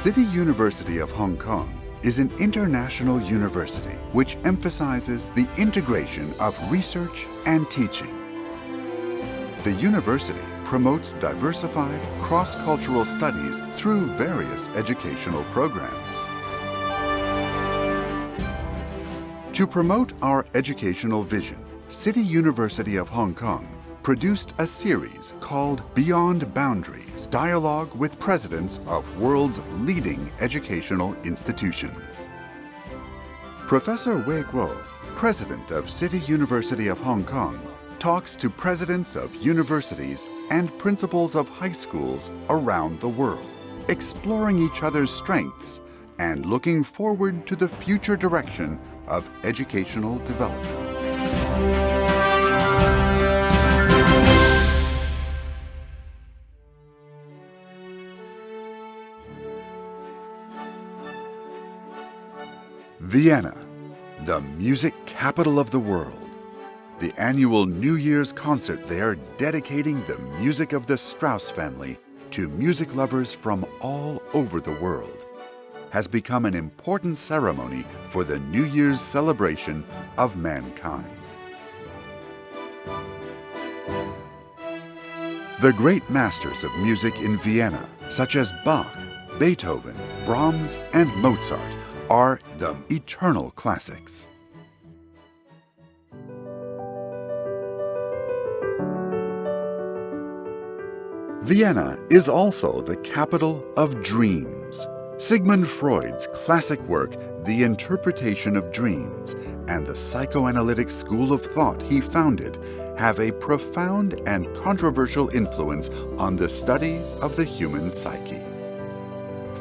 City University of Hong Kong is an international university which emphasizes the integration of research and teaching. The university promotes diversified, cross-cultural studies through various educational programs. To promote our educational vision, City University of Hong Kong produced a series called Beyond Boundaries, Dialogue with Presidents of World's Leading Educational Institutions. Professor Wei Guo, President of City University of Hong Kong, talks to presidents of universities and principals of high schools around the world, exploring each other's strengths and looking forward to the future direction of educational development. Vienna, the music capital of the world. The annual New Year's concert there, dedicating the music of the Strauss family to music lovers from all over the world, has become an important ceremony for the New Year's celebration of mankind. The great masters of music in Vienna, such as Bach, Beethoven, Brahms, and Mozart, are the eternal classics. Vienna is also the capital of dreams. Sigmund Freud's classic work, The Interpretation of Dreams, and the psychoanalytic school of thought he founded have a profound and controversial influence on the study of the human psyche.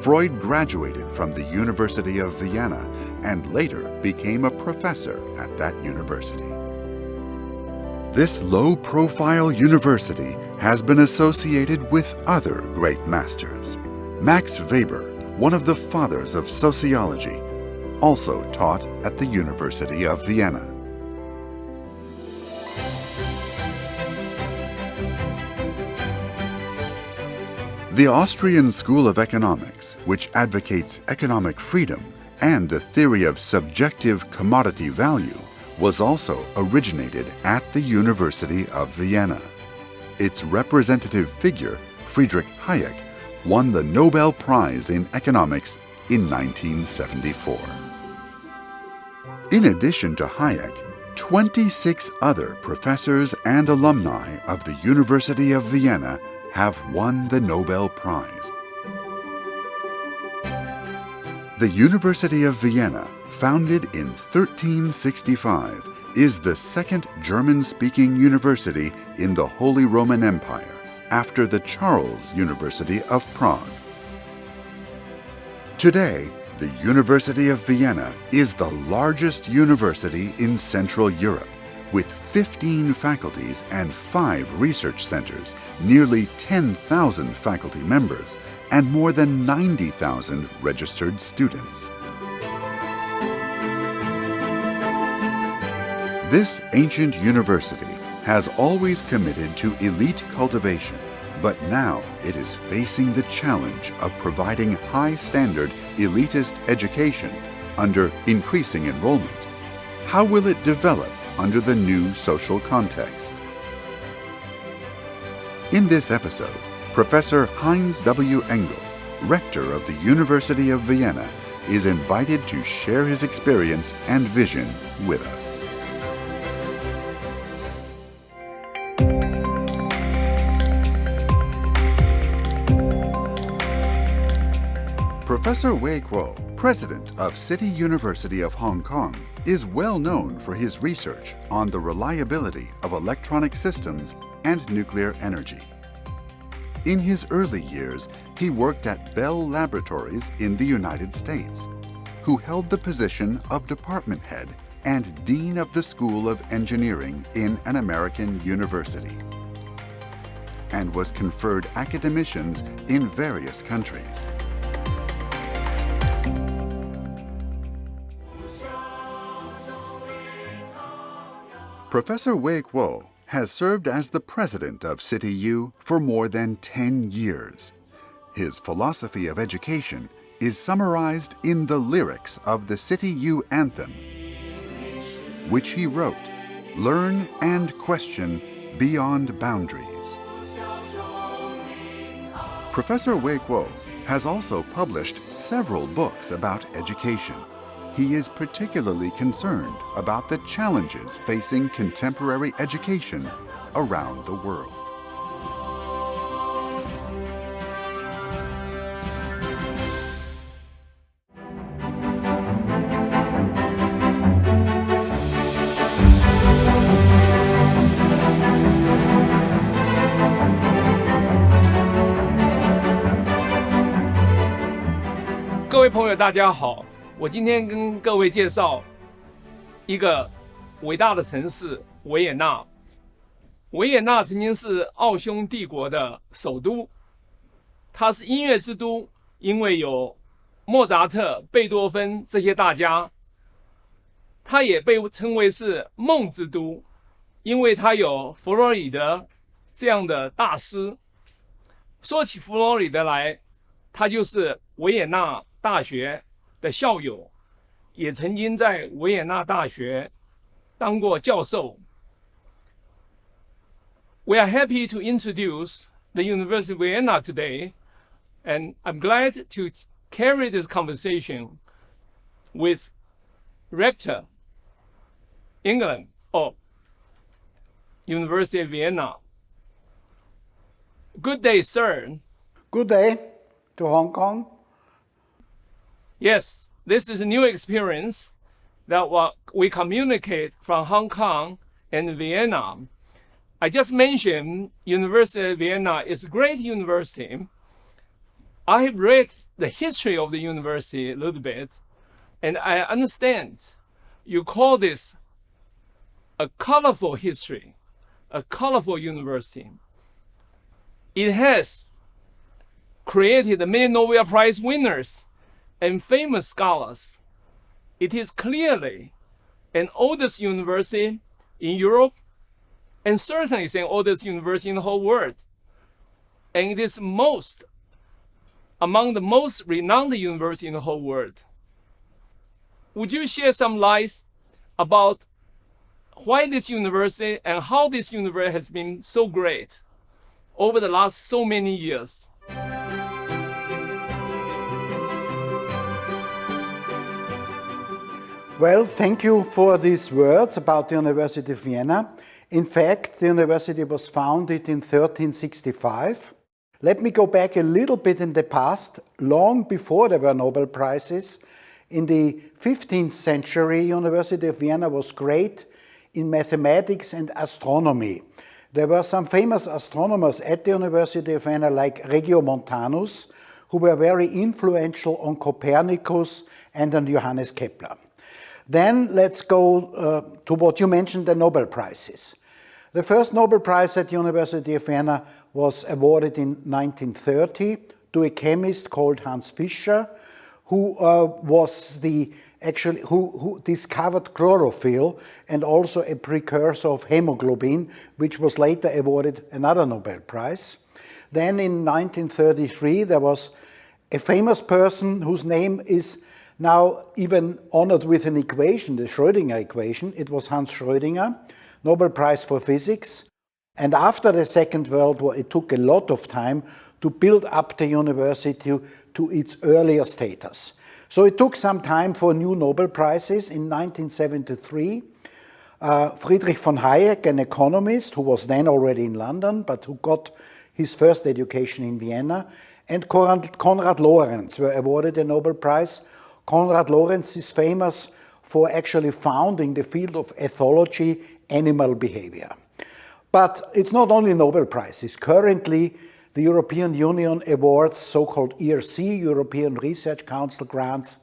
Freud graduated from the University of Vienna and later became a professor at that university. This low-profile university has been associated with other great masters. Max Weber, one of the fathers of sociology, also taught at the University of Vienna. The Austrian School of Economics, which advocates economic freedom and the theory of subjective commodity value, was also originated at the University of Vienna. Its representative figure, Friedrich Hayek, won the Nobel Prize in Economics in 1974. In addition to Hayek, 26 other professors and alumni of the University of Vienna have won the Nobel Prize. The University of Vienna, founded in 1365, is the second German-speaking university in the Holy Roman Empire, after the Charles University of Prague. Today, the University of Vienna is the largest university in Central Europe, with 15 faculties and 5 research centers, nearly 10,000 faculty members, and more than 90,000 registered students. This ancient university has always committed to elite cultivation, but now it is facing the challenge of providing high-standard elitist education under increasing enrollment. How will it develop under the new social context? In this episode, Professor Heinz W. Engel, rector of the University of Vienna, is invited to share his experience and vision with us. Professor Wei Guo, president of City University of Hong Kong, is well known for his research on the reliability of electronic systems and nuclear energy. In his early years, he worked at Bell Laboratories in the United States, who held the position of department head and dean of the School of Engineering in an American university, and was conferred academicians in various countries. Professor Wei Guo has served as the president of City U for more than 10 years. His philosophy of education is summarized in the lyrics of the City U anthem, which he wrote, "Learn and question beyond boundaries." Professor Wei Guo has also published several books about education. He is particularly concerned about the challenges facing contemporary education around the world. 各位朋友大家好，我今天跟各位介绍一个伟大的城市维也纳。维也纳曾经是奥匈帝国的首都，它是音乐之都，因为有莫扎特、贝多芬这些大家。它也被称为是梦之都，因为它有弗洛里德这样的大师。说起弗洛里德来，他就是维也纳大学的校友，也曾经在维也纳大学当过教授。We are happy to introduce the University of Vienna today, and I'm glad to carry this conversation with Rector England of University of Vienna. Good day, sir. Good day to Hong Kong. Yes, this is a new experience that we communicate from Hong Kong and Vienna. I just mentioned University of Vienna is a great university. I have read the history of the university a little bit, and I understand you call this a colorful history, a colorful university. It has created many Nobel Prize winners and famous scholars. It is clearly an oldest university in Europe, and certainly it's an oldest university in the whole world. And it is among the most renowned universities in the whole world. Would you share some light about why this university and how this university has been so great over the last so many years? Well, thank you for these words about the University of Vienna. In fact, the university was founded in 1365. Let me go back a little bit in the past. Long before there were Nobel Prizes, in the 15th century, University of Vienna was great in mathematics and astronomy. There were some famous astronomers at the University of Vienna like Regiomontanus, who were very influential on Copernicus and on Johannes Kepler. Then let's go to what you mentioned, the Nobel Prizes. The first Nobel Prize at the University of Vienna was awarded in 1930 to a chemist called Hans Fischer, who who discovered chlorophyll and also a precursor of hemoglobin, which was later awarded another Nobel Prize. Then in 1933 there was a famous person whose name is now even honored with an equation, the Schrödinger equation. It was Hans Schrödinger, Nobel Prize for Physics. And after the Second World War, it took a lot of time to build up the university to its earlier status. So it took some time for new Nobel Prizes. In 1973, Friedrich von Hayek, an economist who was then already in London, but who got his first education in Vienna, and Konrad Lorenz were awarded a Nobel Prize. Konrad Lorenz is famous for actually founding the field of ethology, animal behavior. But it's not only Nobel Prizes. Currently, the European Union awards so-called ERC, European Research Council grants,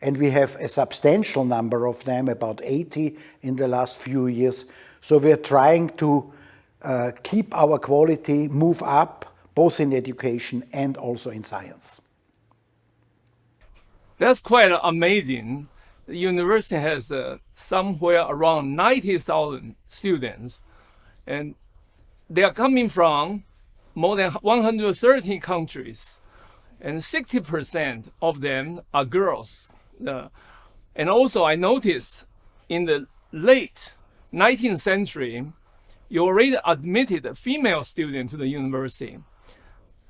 and we have a substantial number of them, about 80 in the last few years. So we're trying to keep our quality, move up, both in education and also in science. That's quite amazing. The university has somewhere around 90,000 students, and they are coming from more than 130 countries. and 60% of them are girls. And also I noticed in the late 19th century, you already admitted a female student to the university.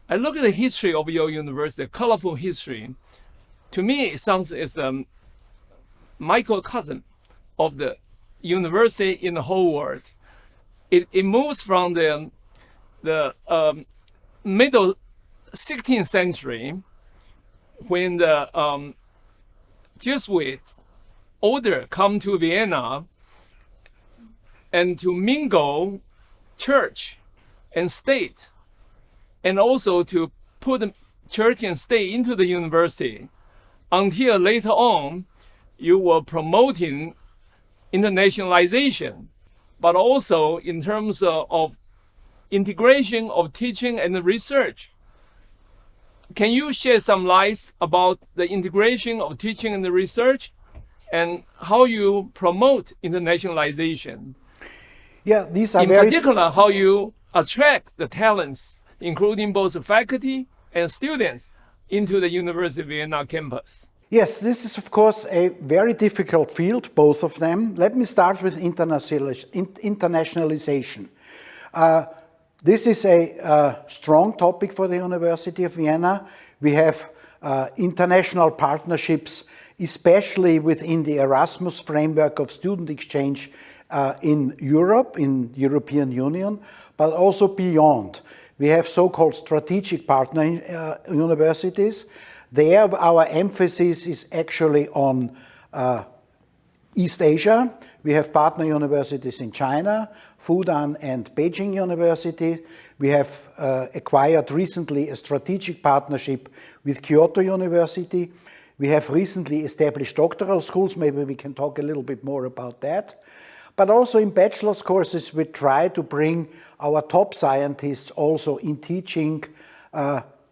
I look at the history of your university, colorful history. To me, it sounds as a microcosm of the university in the whole world. It moves from the middle 16th century, when the Jesuit order come to Vienna and to mingle church and state, and also to put church and state into the university, until later on you were promoting internationalization, but also in terms of integration of teaching and research. Can you shed some light about the integration of teaching and research and how you promote internationalization? Yeah, these are in particular, how you attract the talents, including both faculty and students, into the University of Vienna campus? Yes, this is of course a very difficult field, both of them. Let me start with internationalization. This is a strong topic for the University of Vienna. We have international partnerships, especially within the Erasmus framework of student exchange in Europe, in the European Union, but also beyond. We have so-called strategic partner universities. There, our emphasis is actually on East Asia. We have partner universities in China, Fudan and Beijing University. We have acquired recently a strategic partnership with Kyoto University. We have recently established doctoral schools. Maybe we can talk a little bit more about that. But also in bachelor's courses, we try to bring our top scientists also in teaching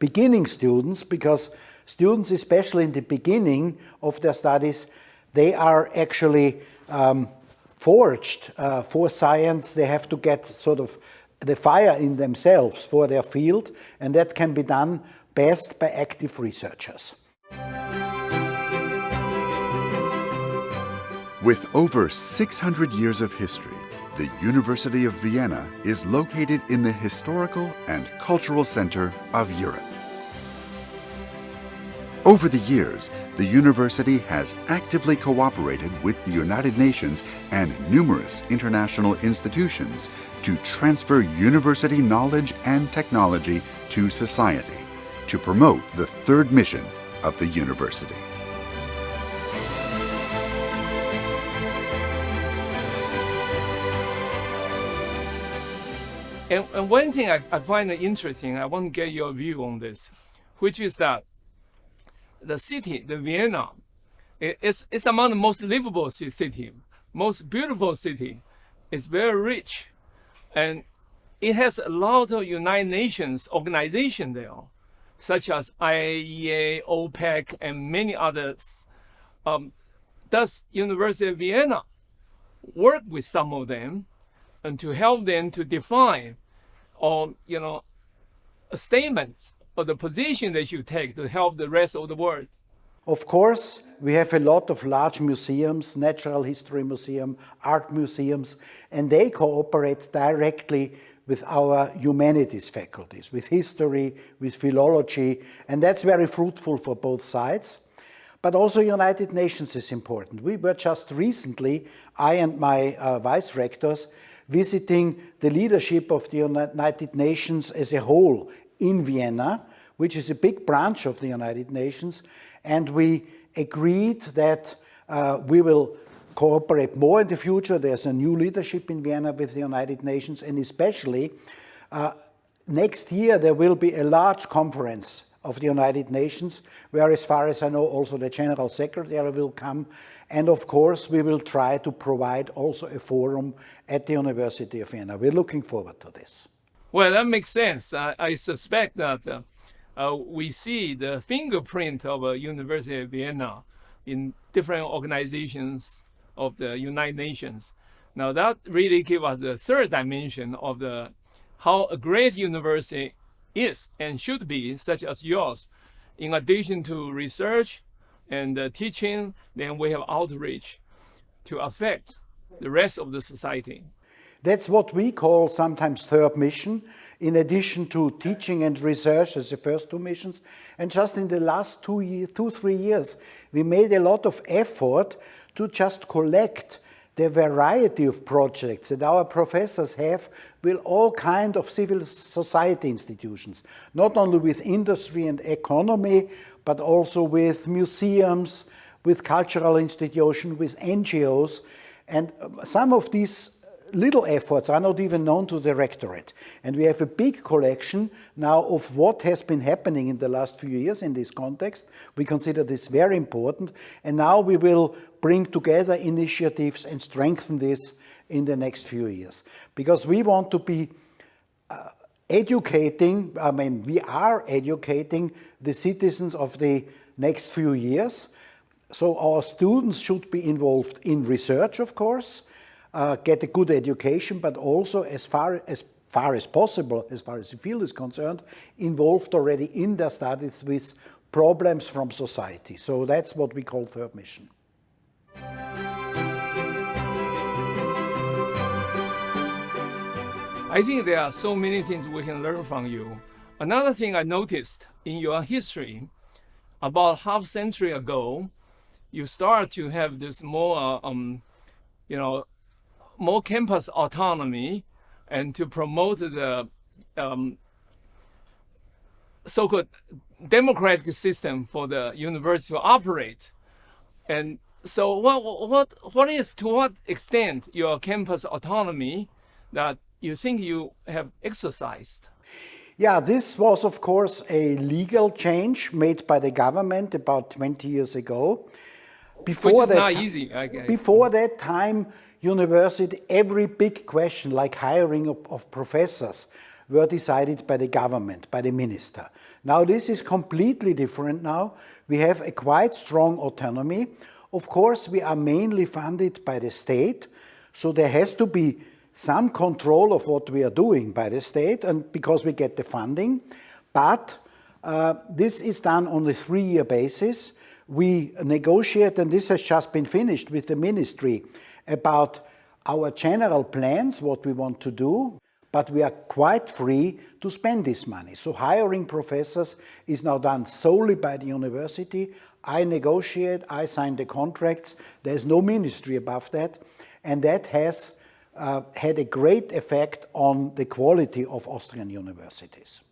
beginning students, because students, especially in the beginning of their studies, they are actually forged for science. They have to get sort of the fire in themselves for their field, and that can be done best by active researchers. With over 600 years of history, the University of Vienna is located in the historical and cultural center of Europe. Over the years, the university has actively cooperated with the United Nations and numerous international institutions to transfer university knowledge and technology to society, to promote the third mission of the university. And one thing I find interesting, I want to get your view on this, which is that the city, the Vienna, it's among the most livable city, most beautiful city. It's very rich, and it has a lot of United Nations organizations there, such as IAEA, OPEC, and many others. Does University of Vienna work with some of them and to help them to define or, a statement or the position they should take to help the rest of the world? Of course, we have a lot of large museums, natural history museum, art museums, and they cooperate directly with our humanities faculties, with history, with philology, and that's very fruitful for both sides. But also United Nations is important. We were just recently, I and my vice rectors, visiting the leadership of the United Nations as a whole in Vienna, which is a big branch of the United Nations, and we agreed that we will cooperate more in the future. There's a new leadership in Vienna with the United Nations, and especially next year there will be a large conference of the United Nations, where, as far as I know, also the General Secretary will come. And of course, we will try to provide also a forum at the University of Vienna. We're looking forward to this. Well, that makes sense. I suspect that we see the fingerprint of a University of Vienna in different organizations of the United Nations. Now that really gives us the third dimension of how a great university is and should be, such as yours, in addition to research and teaching, then we have outreach to affect the rest of the society. That's what we call sometimes third mission, in addition to teaching and research as the first two missions. And just in the last 3 years, we made a lot of effort to just collect the variety of projects that our professors have with all kinds of civil society institutions, not only with industry and economy, but also with museums, with cultural institutions, with NGOs. And some of these little efforts are not even known to the rectorate. And we have a big collection now of what has been happening in the last few years in this context. We consider this very important. And now we will bring together initiatives and strengthen this in the next few years. Because we want to be we are educating the citizens of the next few years. So our students should be involved in research, of course, get a good education, but also as far as possible, as far as the field is concerned, involved already in their studies with problems from society. So that's what we call third mission. I think there are so many things we can learn from you. Another thing I noticed in your history, about half century ago, you start to have this more, more campus autonomy and to promote the so-called democratic system for the university to operate. And so what is, to what extent, your campus autonomy that you think you have exercised? Yeah, this was, of course, a legal change made by the government about 20 years ago. Which is not easy, I guess. Before that time, university, every big question like hiring of professors were decided by the government, by the minister. Now this is completely different now. We have a quite strong autonomy. Of course, we are mainly funded by the state, so there has to be some control of what we are doing by the state, and because we get the funding. But this is done on a 3-year basis. We negotiate, and this has just been finished with the ministry, about our general plans, what we want to do, but we are quite free to spend this money. So hiring professors is now done solely by the university. I negotiate, I sign the contracts. There's no ministry above that, and that has had a great effect on the quality of Austrian universities.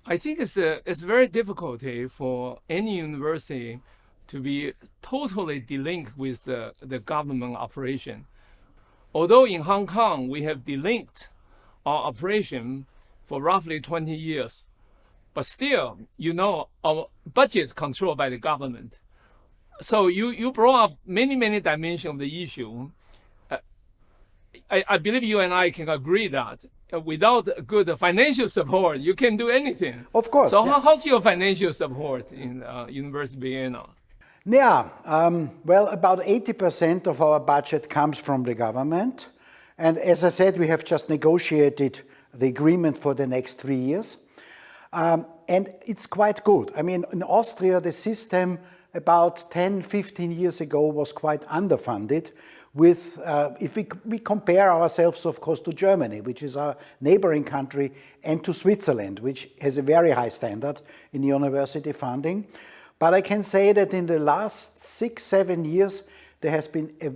I think it's very difficult for any university to be totally delinked with the government operation. Although in Hong Kong we have delinked our operation for roughly 20 years, but still, our budget is controlled by the government. So you brought up many dimensions of the issue. I believe you and I can agree that without good financial support, you can't do anything. Of course. So how's your financial support in University of Vienna? Yeah, well, about 80% of our budget comes from the government. And as I said, we have just negotiated the agreement for the next 3 years. And it's quite good. I mean, in Austria, the system about 10, 15 years ago was quite underfunded. With, if we compare ourselves, of course, to Germany, which is our neighboring country, and to Switzerland, which has a very high standard in university funding. But I can say that in the last 6-7 years, there has been a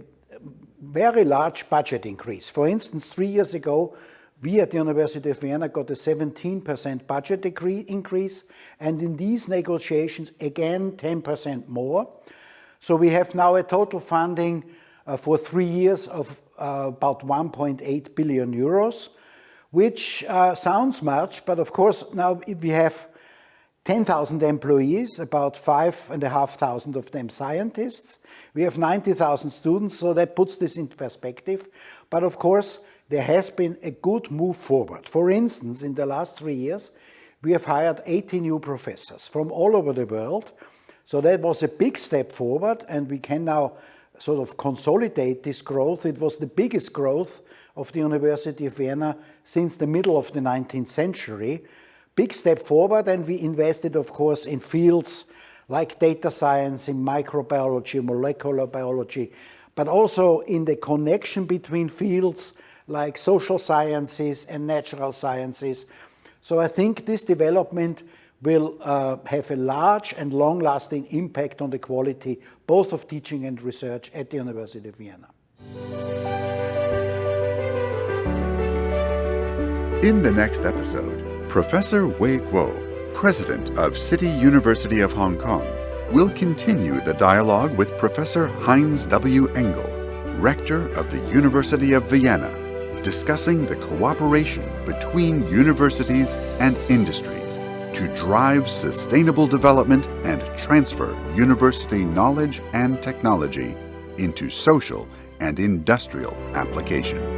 very large budget increase. For instance, 3 years ago, we at the University of Vienna got a 17% budget increase, and in these negotiations, again, 10% more. So we have now a total funding for 3 years of about 1.8 billion euros, which sounds much, but of course now we have 10,000 employees, about 5,500 of them scientists. We have 90,000 students, so that puts this into perspective. But of course, there has been a good move forward. For instance, in the last 3 years, we have hired 80 new professors from all over the world. So that was a big step forward, and we can now sort of consolidate this growth. It was the biggest growth of the University of Vienna since the middle of the 19th century. big step forward, and we invested, of course, in fields like data science, in microbiology, molecular biology, but also in the connection between fields like social sciences and natural sciences. So I think this development will have a large and long-lasting impact on the quality both of teaching and research at the University of Vienna. In the next episode, Professor Wei Guo, President of City University of Hong Kong, will continue the dialogue with Professor Heinz W. Engel, Rector of the University of Vienna, discussing the cooperation between universities and industries to drive sustainable development and transfer university knowledge and technology into social and industrial application.